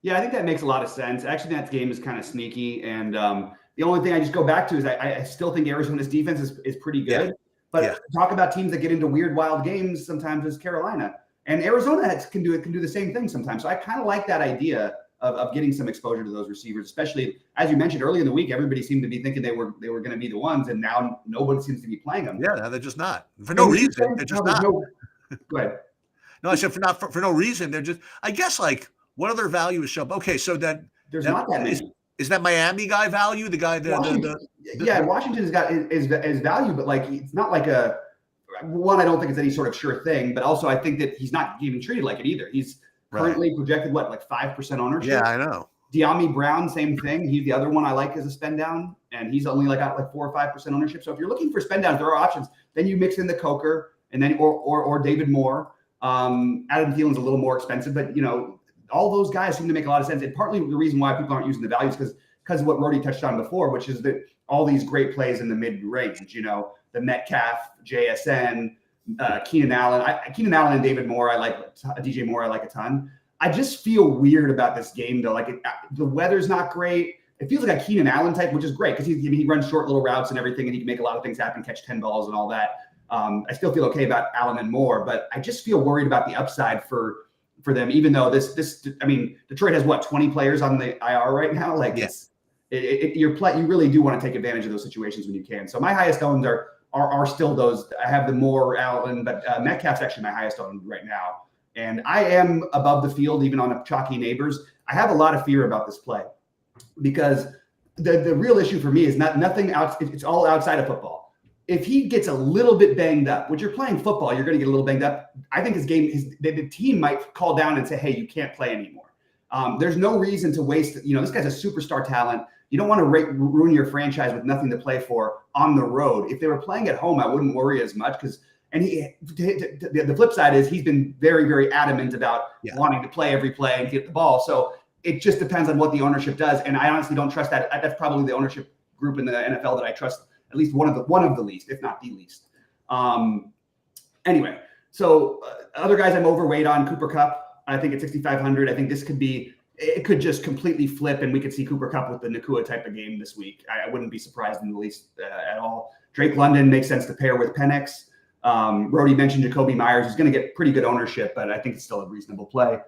Yeah, I think that makes a lot of sense. Actually, that game is kind of sneaky. And the only thing I just go back to is I still think Arizona's defense is pretty good. Yeah. But talk about teams that get into weird, wild games sometimes is Carolina. And Arizona can do the same thing sometimes. So I kind of like that idea of getting some exposure to those receivers, especially, as you mentioned earlier in the week, everybody seemed to be thinking they were going to be the ones, and now nobody seems to be playing them. Yeah, no, they're just not. For no reason. They're just not. Go ahead. No, I said for no reason. They're just, I guess, like, what other value is show up? Okay, so then there's not that many. Is that Miami guy value? The guy Washington's got is value, but like it's not like I don't think it's any sort of sure thing, but also I think that he's not even treated like it either. He's currently projected like 5% ownership. Yeah, I know. De'Ami Brown, same thing. He's the other one I like as a spend down, and he's only got 4 or 5% ownership. So if you're looking for spend downs, there are options. Then you mix in the Coker and then or David Moore. Adam Thielen's a little more expensive, but all those guys seem to make a lot of sense. And partly the reason why people aren't using the values because of what Rody touched on before, which is that all these great plays in the mid range, the Metcalf, JSN, Keenan Allen. Keenan Allen and David Moore, I like. DJ Moore, I like a ton. I just feel weird about this game, though. Like the weather's not great. It feels like a Keenan Allen type, which is great because he runs short little routes and everything, and he can make a lot of things happen, catch 10 balls and all that. I still feel okay about Allen and Moore, but I just feel worried about the upside for for them, even though I mean, Detroit has what, 20 players on the IR right now. Like you really do want to take advantage of those situations when you can. So my highest owned are still those. I have the Moore, Allen, but Metcalf's actually my highest owned right now. And I am above the field, even on a chalky neighbors. I have a lot of fear about this play because the real issue for me is nothing else. It's all outside of football. If he gets a little bit banged up, when you're playing football, you're going to get a little banged up. I think the team might call down and say, hey, you can't play anymore. There's no reason to waste. This guy's a superstar talent. You don't want to ruin your franchise with nothing to play for on the road. If they were playing at home, I wouldn't worry as much the flip side is he's been very, very adamant about wanting to play every play and get the ball. So it just depends on what the ownership does. And I honestly don't trust that. That's probably the ownership group in the NFL that I trust at least one of the least, if not the least. Anyway, so other guys I'm overweight on, Cooper Kupp. I think at 6,500, I think it could just completely flip, and we could see Cooper Kupp with the Nakua type of game this week. I wouldn't be surprised in the least at all. Drake London makes sense to pair with Penix. Brody mentioned Jacoby Myers. He's going to get pretty good ownership, but I think it's still a reasonable play.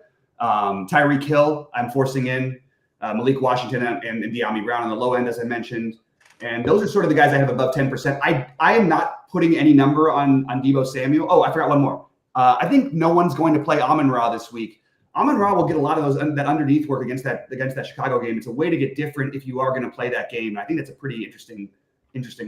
Tyreek Hill, I'm forcing in. Malik Washington and De'Ami Brown on the low end, as I mentioned. And those are sort of the guys I have above 10%. I am not putting any number on Deebo Samuel. Oh, I forgot one more. I think no one's going to play Amon-Ra this week. Amon-Ra will get a lot of that underneath work against that Chicago game. It's a way to get different if you are going to play that game. And I think that's a pretty interesting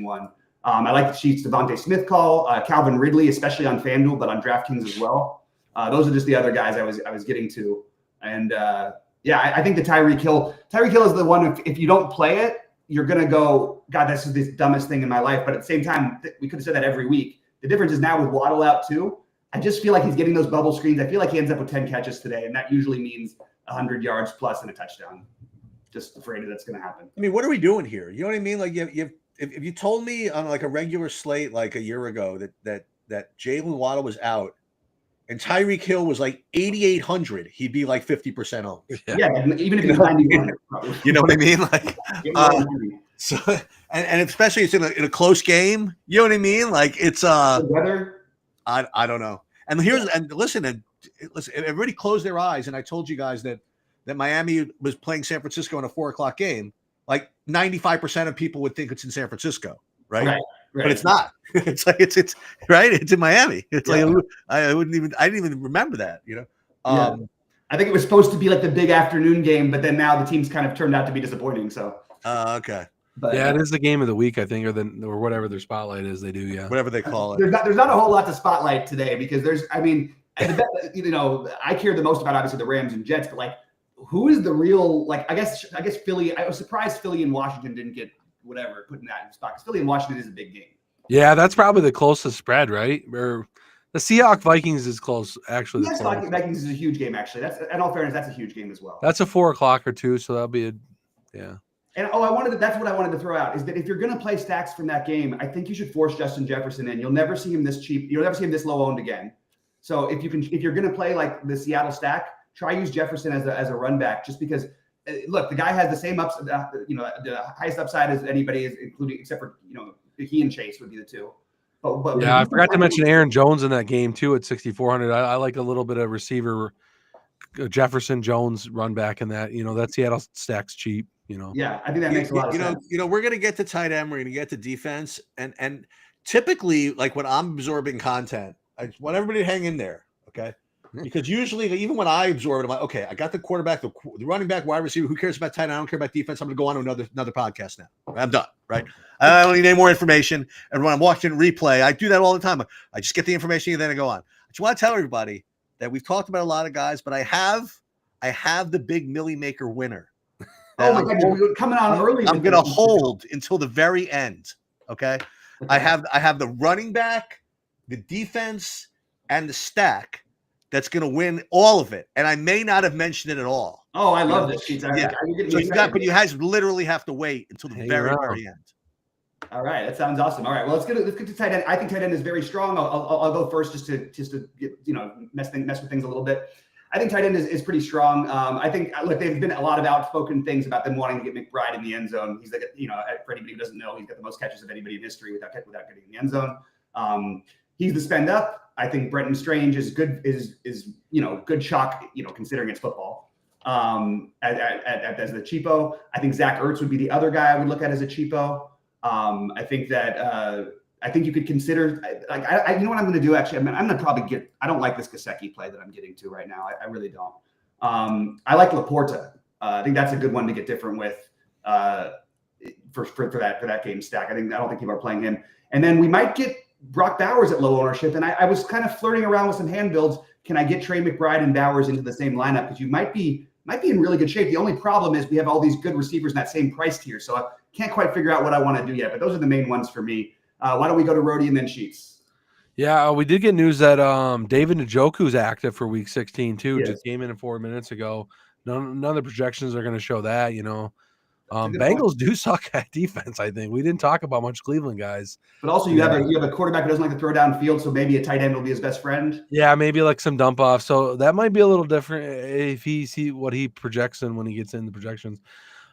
one. I like the Chiefs Devontae Smith call, Calvin Ridley, especially on FanDuel, but on DraftKings as well. Those are just the other guys I was getting to. And I think the Tyreek Hill is the one, if you don't play it, you're going to go, God, this is the dumbest thing in my life. But at the same time, we could have said that every week. The difference is now with Waddle out too. I just feel like he's getting those bubble screens. I feel like he ends up with 10 catches today, and that usually means 100 yards plus and a touchdown. Just afraid that's going to happen. I mean, what are we doing here? You know what I mean? Like, if you told me on like a regular slate like a year ago that Jalen Waddle was out and Tyreek Hill was like 8,800, he'd be like 50% owned. Yeah, even if he's 91. You know what I mean? Like, so and especially it's in a close game. You know what I mean? Like it's the weather. I don't know. And listen, everybody closed their eyes. And I told you guys that Miami was playing San Francisco in a 4:00 game. Like 95% of people would think it's in San Francisco, right? But it's not. It's like it's right. It's in Miami. It's like I didn't even remember that. I think it was supposed to be like the big afternoon game, but then now the team's kind of turned out to be disappointing. So okay. But it is the game of the week, I think, or whatever their spotlight is. They do, whatever they call it. There's not a whole lot to spotlight today because I care the most about obviously the Rams and Jets, but like, who is the real, like, I guess Philly. I was surprised Philly and Washington didn't get whatever put in that spot because Philly and Washington is a big game. Yeah, that's probably the closest spread, right? Or the Seahawks Vikings is close. Actually, the Vikings is a huge game. Actually, that's in all fairness, that's a huge game as well. That's a 4:00 or 2, so that'll be And that's what I wanted to throw out is that if you're going to play stacks from that game, I think you should force Justin Jefferson in. You'll never see him this cheap. You'll never see him this low owned again. So if you're going to play like the Seattle stack, try use Jefferson as a run back, just because look, the guy has the same ups, the highest upside as anybody is, including except for he and Chase would be the two. But I forgot to mention Aaron Jones in that game too at 6,400. I like a little bit of receiver Jefferson Jones run back in that. That Seattle stack's cheap. Yeah, I think that makes a lot of sense. We're going to get to tight end. We're going to get to defense. And typically, like when I'm absorbing content, I just want everybody to hang in there, okay? Because usually, even when I absorb it, I'm like, okay, I got the quarterback, the running back, wide receiver. Who cares about tight end? I don't care about defense. I'm going to go on to another podcast now. I'm done, right? I don't need any more information. And when I'm watching replay, I do that all the time. I just get the information and then I go on. I just want to tell everybody that we've talked about a lot of guys, but I have the big Millie Maker winner. Oh my God, you're coming on early. I'm going to hold until the very end. Okay. I have the running back, the defense, and the stack that's going to win all of it. And I may not have mentioned it at all. Oh, I love this. But you guys literally have to wait until the very end. All right, that sounds awesome. All right, well, let's get to tight end. I think tight end is very strong. I'll go first just to get, mess with things a little bit. I think tight end is pretty strong. I think, look, there's been a lot of outspoken things about them wanting to get McBride in the end zone. He's like, for anybody who doesn't know, he's got the most catches of anybody in history without getting in the end zone. he's the spend up. I think Brenton Strange is good, is good chalk, considering it's football. As the cheapo, I think Zach Ertz would be the other guy I would look at as a cheapo. I think you could consider, you know what I'm going to do, actually? I'm going to probably I don't like this Gesicki play that I'm getting to right now. I really don't. I like Laporta. I think that's a good one to get different with for that game stack. I don't think people are playing him. And then we might get Brock Bowers at low ownership. And I was kind of flirting around with some hand builds. Can I get Trey McBride and Bowers into the same lineup? Because you might be in really good shape. The only problem is we have all these good receivers in that same price tier. So I can't quite figure out what I want to do yet. But those are the main ones for me. Why don't we go to Rhodey and then Sheets? Yeah, we did get news that David Njoku's active for Week 16 too. Yes. Just came in 4 minutes ago. None of the projections are going to show that. Bengals point. do suck at defense. I think we didn't talk about much Cleveland guys. But also you have a quarterback who doesn't like to throw downfield, so maybe a tight end will be his best friend. Yeah, maybe like some dump off. So that might be a little different if he see what he projects in when he gets in the projections.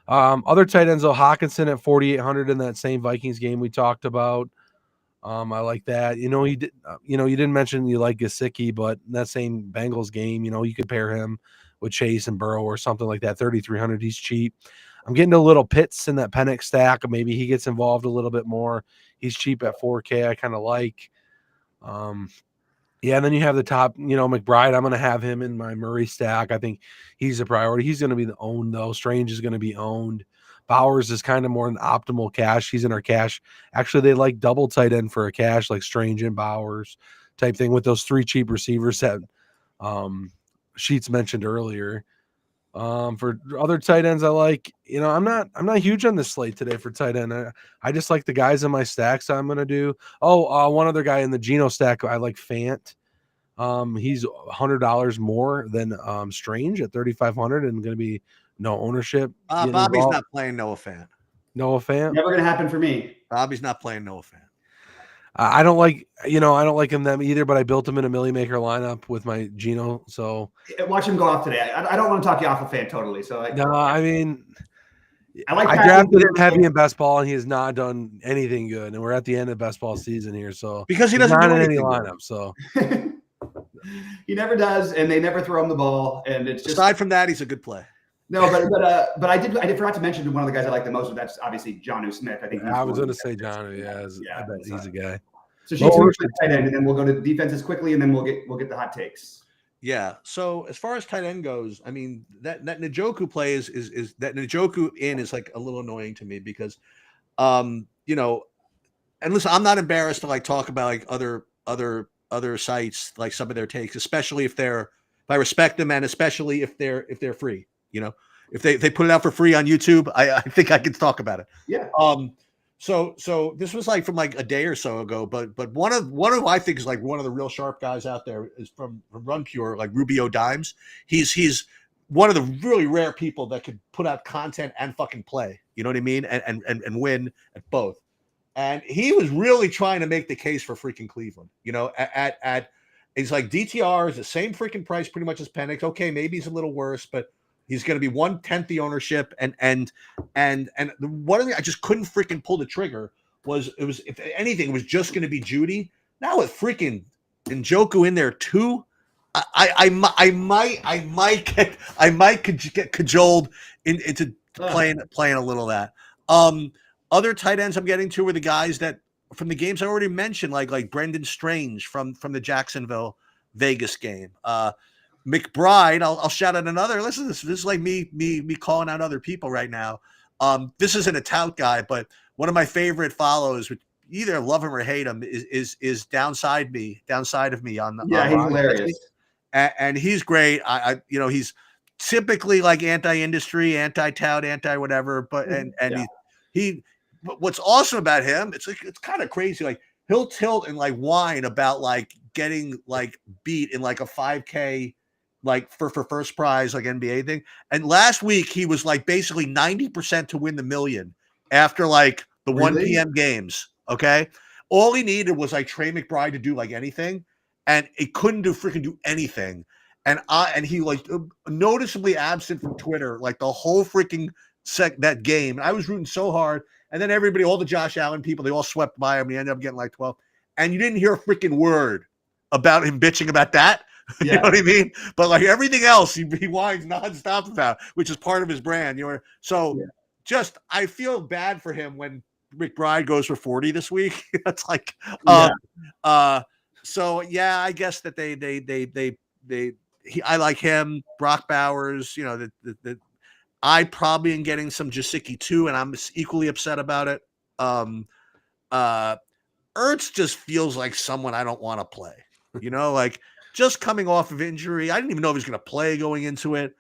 Other tight ends though, Hawkinson at 4,800 in that same Vikings game we talked about. I like that. You didn't mention you like Gesicki, but in that same Bengals game, you could pair him with Chase and Burrow or something like that. 3,300, he's cheap. I'm getting a little Pitts in that Penix stack. Maybe he gets involved a little bit more. He's cheap at 4K. I kind of like. And then you have the top, McBride. I'm going to have him in my Murray stack. I think he's a priority. He's going to be owned, though. Strange is going to be owned. Bowers is kind of more an optimal cash. He's in our cash. Actually, they like double tight end for a cash, like Strange and Bowers type thing with those 3 cheap receivers that Sheets mentioned earlier. For other tight ends, I like, I'm not huge on this slate today for tight end. I just like the guys in my stacks I'm going to do. One other guy in the Geno stack, I like Fant. He's $100 more than Strange at 3,500 and going to be no ownership. Bobby's not playing Noah Fant. Noah Fant? Never going to happen for me. Bobby's not playing Noah Fant. I don't like him them either, but I built him in a Millie Maker lineup with my Geno. So watch him go off today. I don't want to talk you off a fan totally. So I drafted him heavy in best ball, and he has not done anything good. And we're at the end of best ball season here, so because he doesn't not do in any anything lineup. So he never does, and they never throw him the ball. And it's just, aside from that, he's a good play. No, but I forgot to mention one of the guys I like the most. That's obviously Jonnu Smith. I think I was going to say Jonnu. I bet he's a guy. So she's tight end, and then we'll go to defenses quickly, and then we'll get the hot takes. Yeah. So as far as tight end goes, I mean that Njoku play is that Njoku in is like a little annoying to me because, and listen, I'm not embarrassed to like talk about like other sites like some of their takes, especially if I respect them and especially if they're free. If they put it out for free on YouTube, I think I can talk about it. Yeah. So this was like from like a day or so ago, but one of I think is like one of the real sharp guys out there is from Run Pure, like Rubio Dimes. He's one of the really rare people that could put out content and fucking play. You know what I mean? And win at both. And he was really trying to make the case for freaking Cleveland. At he's like DTR is the same freaking price pretty much as Penix. Okay, maybe he's a little worse, but he's going to be 1/10 the ownership, and the one thing I just couldn't freaking pull the trigger was if anything it was just going to be Judy. Now with freaking Njoku in there too, I might get cajoled into playing a little of that. Other tight ends I'm getting to are the guys that from the games I already mentioned, like Brendan Strange from the Jacksonville Vegas game. McBride, I'll shout out another. Listen, this is like me calling out other people right now. This isn't a tout guy, but one of my favorite follows, which either love him or hate him, is downside of me on the he's hilarious, and he's great. He's typically like anti-industry, anti-tout, anti-whatever, but he what's awesome about him, it's kind of crazy. Like he'll tilt and like whine about like getting like beat in like a 5K. Like for first prize, like NBA thing. And last week he was like basically 90% to win the million after like the 1 p.m. games. Okay. All he needed was like Trey McBride to do like anything. And it couldn't do anything. And he like noticeably absent from Twitter, like the whole freaking that game. And I was rooting so hard. And then everybody, all the Josh Allen people, they all swept by him. He ended up getting like 12. and you didn't hear a freaking word about him bitching about that. You know what I mean? But like everything else, he whines nonstop about, which is part of his brand. So just I feel bad for him when McBride goes for 40 this week. It's like, so yeah, I guess that I like him, Brock Bowers. I probably am getting some Jasicki too, and I'm equally upset about it. Ertz just feels like someone I don't want to play. Like just coming off of injury. I didn't even know if he was going to play going into it.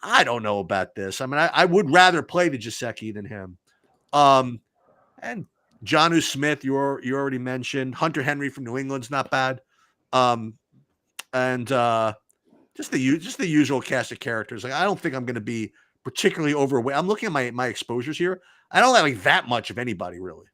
I don't know about this. I mean, I would rather play the Jasicki than him. And Jonnu Smith, you already mentioned. Hunter Henry from New England's not bad. And just the usual cast of characters. Like I don't think I'm going to be particularly overweight. I'm looking at my exposures here. I don't like that much of anybody really.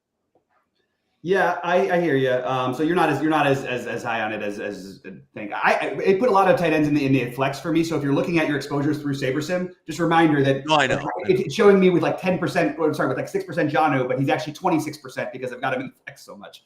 Yeah, I hear you. So you're not as high on it as think. I put a lot of tight ends in the flex for me. So if you're looking at your exposures through SaberSim, just a reminder that I know it's showing me with like 10%, with like 6% Jonnu, but he's actually 26% because I've got him in flex so much.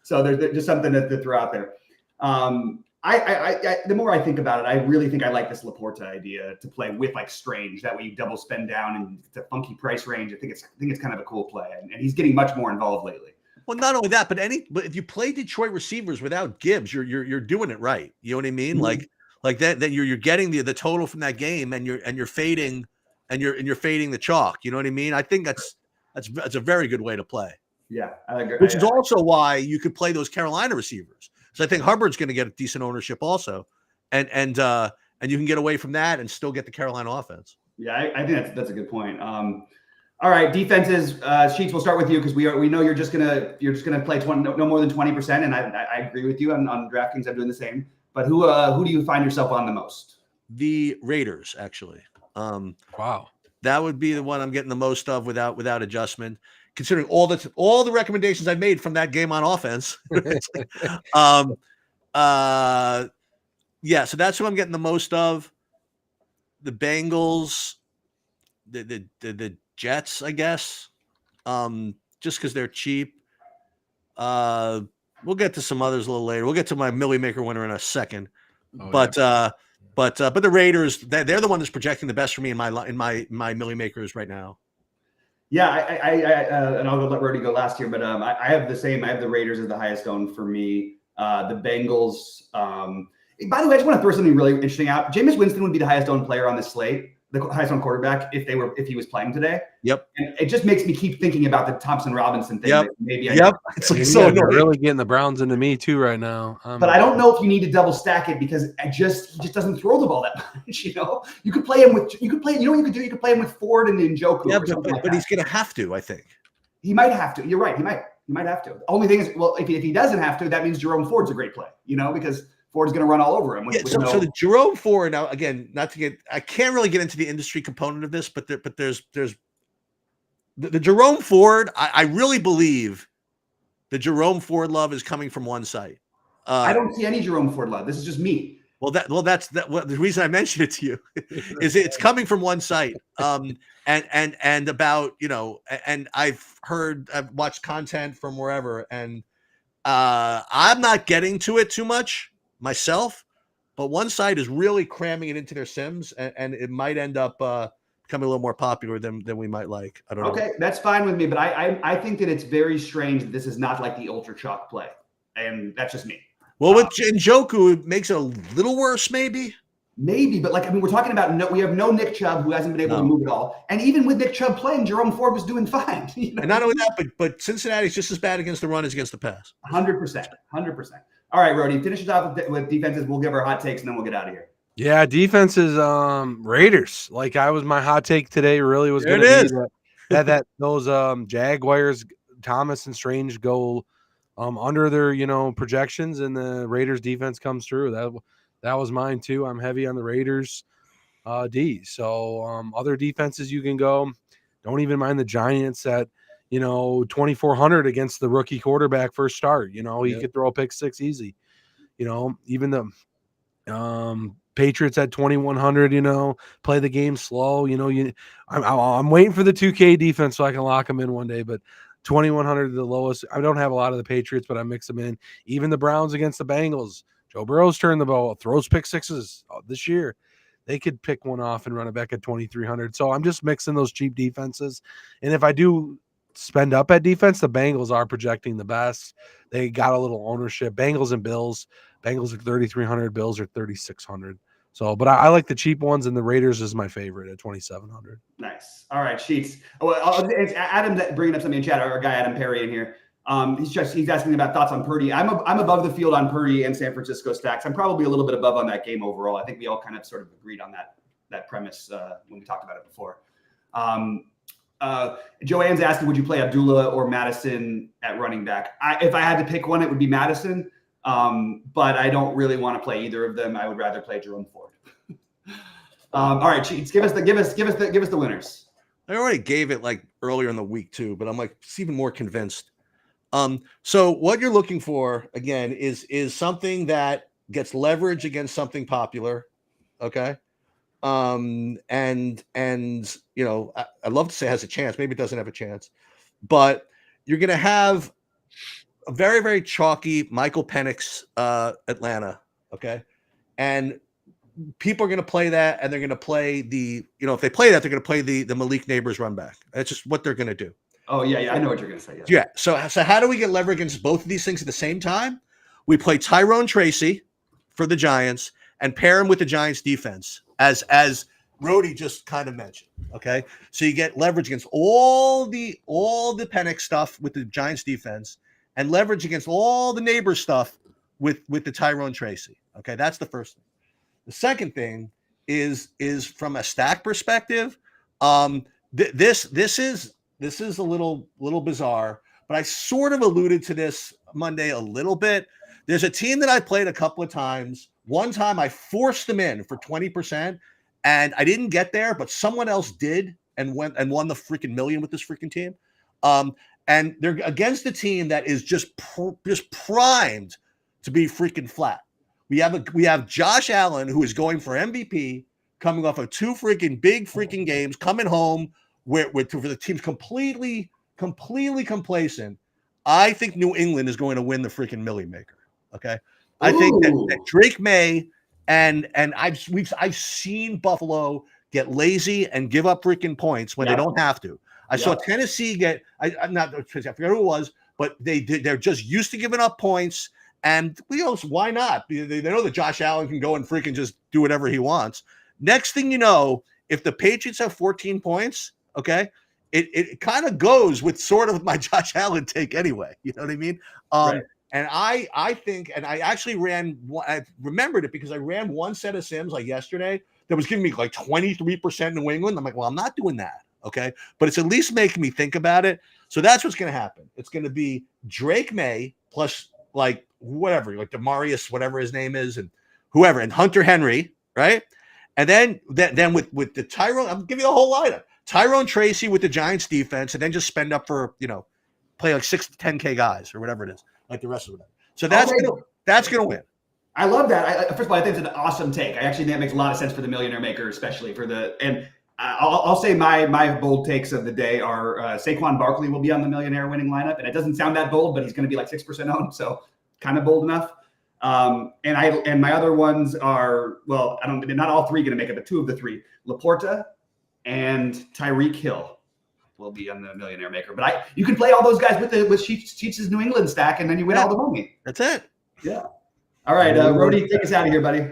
So there's just something to throw out there. The more I think about it, I really think I like this Laporta idea to play with like Strange. That way you double spend down and it's a funky price range. I think it's kind of a cool play, and he's getting much more involved lately. Well, not only that, but if you play Detroit receivers without Gibbs, you're doing it right. You know what I mean? Mm-hmm. Like that you're getting the total from that game, and you're fading the chalk. You know what I mean? I think that's a very good way to play. Yeah, I agree. Which is also why you could play those Carolina receivers. So I think Hubbard's going to get a decent ownership also, and you can get away from that and still get the Carolina offense. Yeah, I think that's a good point. All right, defenses. Sheets, we'll start with you because we know you're just gonna play no more than 20%, and I agree with you on DraftKings. I'm doing the same. But who do you find yourself on the most? The Raiders, actually. Wow, that would be the one I'm getting the most of without adjustment, considering all the recommendations I made from that game on offense. Yeah, so that's who I'm getting the most of. The Bengals, the Jets, I guess, just because they're cheap. We'll get to some others a little later. We'll get to my Millie Maker winner in a second. But the Raiders, they're the one that's projecting the best for me in my Millie Makers right now. Yeah, I and I'll let Brody go last here, but I have the same. I have the Raiders as the highest owned for me. The Bengals. By the way, I just want to throw something really interesting out. Jameis Winston would be the highest owned player on this slate, the highest owned quarterback if he was playing today. Yep. And it just makes me keep thinking about the Thompson Robinson thing. Yep. Maybe it's like so annoying. Really getting the Browns into me too right now. But I don't know if you need to double stack it because he just doesn't throw the ball that much. You could play him with. You could play. You know what you could do? You could play him with Ford and Njoku. Yeah, but he's going to have to. I think he might have to. You're right. He might have to. The only thing is, well, if he doesn't have to, that means Jerome Ford's a great play. Because Ford's going to run all over him. So the Jerome Ford, now again, I can't really get into the industry component of this, but there's the Jerome Ford. I really believe the Jerome Ford love is coming from one site. I don't see any Jerome Ford love. This is just me. That's the reason I mentioned it to you is it's coming from one site. And about, and I've watched content from wherever, and I'm not getting to it too much myself, but one site is really cramming it into their sims, and it might end up becoming a little more popular than we might like. I don't know. Okay, that's fine with me, but I think that it's very strange that this is not like the ultra chalk play, and that's just me. Well, with Njoku, it makes it a little worse, maybe. Maybe, but we're talking about we have no Nick Chubb who hasn't been able to move at all, and even with Nick Chubb playing, Jerome Ford was doing fine. And not only that, but Cincinnati's just as bad against the run as against the pass. 100%. All right, Rody, finish it off with defenses. We'll give our hot takes, and then we'll get out of here. Yeah, defenses. Raiders. I was my hot take today. Really was going to be that those Jaguars, Thomas and Strange go under their projections, and the Raiders defense comes through. That was mine too. I'm heavy on the Raiders D. So other defenses you can go. Don't even mind the Giants at 2,400 against the rookie quarterback first start. He could throw a pick six easy. Even the Patriots at 2,100. Play the game slow. I'm waiting for the 2K defense so I can lock them in one day. But 2,100 the lowest. I don't have a lot of the Patriots, but I mix them in. Even the Browns against the Bengals. Joe Burrow's turned the ball, throws pick sixes this year. They could pick one off and run it back at 2,300. So I'm just mixing those cheap defenses. And if I do spend up at defense, the Bengals are projecting the best. They got a little ownership. Bengals and Bills. Bengals are 3,300. Bills are 3,600. So, but I like the cheap ones, and the Raiders is my favorite at 2,700. Nice. All right, Sheets. Well, it's Adam that bringing up something in chat. Our guy Adam Perry in here. He's asking about thoughts on Purdy. I'm above the field on Purdy and San Francisco stacks. I'm probably a little bit above on that game overall. I think we all kind of sort of agreed on that premise when we talked about it before. Joanne's asking, would you play Abdullah or Madison at running back? If I had to pick one, it would be Madison. But I don't really want to play either of them. I would rather play Jerome Ford. All right, Cheats, give us the winners. I already gave it like earlier in the week too, but I'm like even more convinced. So what you're looking for again is something that gets leverage against something popular. Okay. And you know, I'd love to say has a chance. Maybe it doesn't have a chance, but you're going to have a very, very chalky Michael Penix, Atlanta. Okay. And people are going to play that, and they're going to play if they play that, they're going to play the Malik Neighbors run back. That's just what they're going to do. Oh yeah. I know what you're going to say. Yeah. So how do we get leverage against both of these things at the same time? We play Tyrone Tracy for the Giants and pair him with the Giants defense as Rhodey just kind of mentioned. Okay. So you get leverage against all the Penix stuff with the Giants defense and leverage against all the Neighbors stuff with the Tyrone Tracy. Okay. That's the first thing. The second thing is from a stack perspective. This is a little bizarre, but I sort of alluded to this Monday a little bit. There's a team that I played a couple of times. One time I forced them in for 20%, and I didn't get there, but someone else did and won the freaking million with this freaking team. And they're against a team that is just primed to be freaking flat. We have Josh Allen, who is going for MVP, coming off of two freaking big freaking games, coming home where the team's completely complacent. I think New England is going to win the freaking Millie Maker. Okay, I think that Drake May and I've seen Buffalo get lazy and give up freaking points when they don't have to. I saw Tennessee get I forget who it was, but they're just used to giving up points. And why not? They know that Josh Allen can go and freaking just do whatever he wants. Next thing you know, if the Patriots have 14 points, okay, it kind of goes with sort of my Josh Allen take anyway. You know what I mean? Right. And I think, and I actually I remembered it because I ran one set of sims like yesterday that was giving me like 23% New England. I'm like, well, I'm not doing that. Okay. But it's at least making me think about it. So that's what's going to happen. It's going to be Drake May plus like whatever, like Demarius, whatever his name is, and whoever, and Hunter Henry, right? And then with the Tyrone, I'm giving you a whole lineup. Tyrone Tracy with the Giants defense, and then just spend up for, play like 6 to 10K guys or whatever it is, like the rest of them. So that's gonna win. I love that. First of all, I think it's an awesome take. I actually think that makes a lot of sense for the Millionaire Maker, especially I'll say my bold takes of the day are Saquon Barkley will be on the Millionaire winning lineup, and it doesn't sound that bold, but he's going to be like 6% owned, so kind of bold enough. And my other ones are, well, they're not all three going to make it, but two of the three, Laporta and Tyreek Hill will be on the Millionaire Maker. But you can play all those guys with Sheets' New England stack, and then you win all the money. That's it. Yeah. All right, Rhodey, take us out of here, buddy.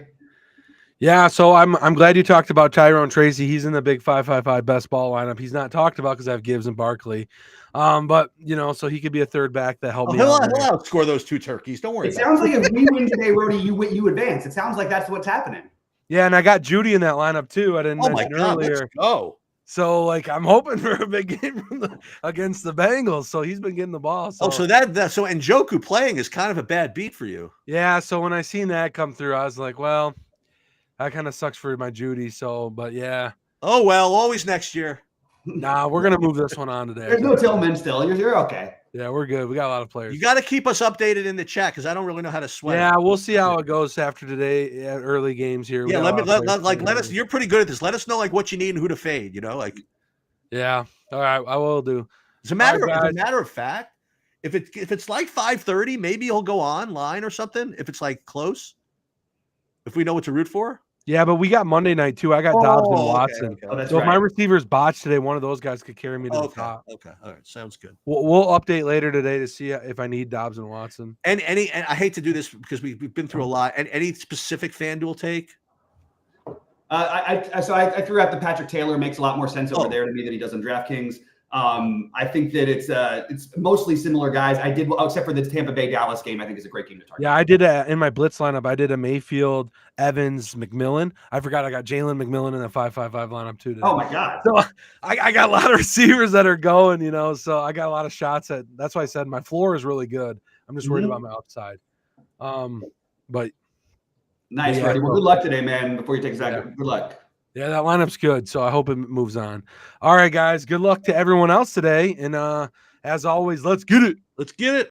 Yeah, so I'm glad you talked about Tyrone Tracy. He's in the big 555 best ball lineup. He's not talked about because I have Gibbs and Barkley. But so he could be a third back that helped me. He'll outscore those two turkeys. Don't worry. It sounds like if we win today, Rhodey, you advance. It sounds like that's what's happening. Yeah, and I got Judy in that lineup too. I didn't mention earlier. Let's go. So I'm hoping for a big game against the Bengals. So he's been getting the ball. So. So Njoku playing is kind of a bad beat for you. Yeah. So when I seen that come through, I was like, well, that kind of sucks for my Judy. So, but yeah. Oh well, always next year. Nah, we're gonna move this one on today. There's no Tillman still. You're okay. Yeah, we're good. We got a lot of players. You got to keep us updated in the chat because I don't really know how to sweat. Yeah, we'll see how it goes after today. Early games here. Yeah, let us. You're pretty good at this. Let us know what you need and who to fade. Yeah. All right, I will do. As a matter of fact, if it's like 5:30, maybe he'll go online or something. If it's like close, if we know what to root for. Yeah, but we got Monday night too. I got Dobbs and Watson. Oh, that's so if right. my receivers botch today, one of those guys could carry me to the top. Okay. All right. Sounds good. We'll update later today to see if I need Dobbs and Watson. And I hate to do this because we've been through a lot. And any specific FanDuel take? I threw out the Patrick Taylor. Makes a lot more sense over there to me than he does on DraftKings. I think that it's mostly similar guys. I did, except for the Tampa Bay Dallas game. I think is a great game to target. Yeah, I did in my blitz lineup. I did a Mayfield, Evans, McMillan. I forgot I got Jalen McMillan in the 5-5-5 lineup too today. Oh my god! So I got a lot of receivers that are going. So I got a lot of shots at. That's why I said my floor is really good. I'm just worried about my upside. But nice, Freddie. Well, good luck today, man. Before you take us out, good luck. Yeah, that lineup's good, so I hope it moves on. All right, guys. Good luck to everyone else today, and as always, let's get it. Let's get it.